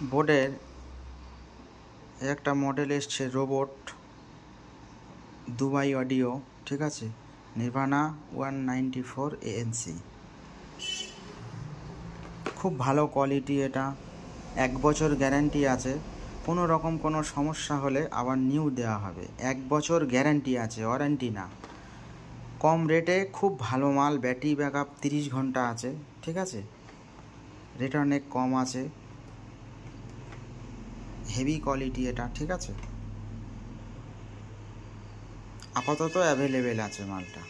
বোর্ডের একটা মডেল এসছে রোবট দুবাই অডিও, ঠিক আছে, নির্ভানা 194 ANC। খুব ভালো কোয়ালিটি এটা, 1 বছর গ্যারান্টি আছে। কোনো রকম কোনো সমস্যা হলে আবার নিউ দেওয়া হবে। 1 বছর গ্যারান্টি আছে, ওয়ারেন্টি না। কম রেটে খুব ভালো মাল, ব্যাটারি ব্যাকআপ 30 ঘন্টা আছে, ঠিক আছে, রেট অনেক কম আছে, হেভি কোয়ালিটি এটা, ঠিক আছে। আপাতত অ্যাভেলেবেল আছে মালটা।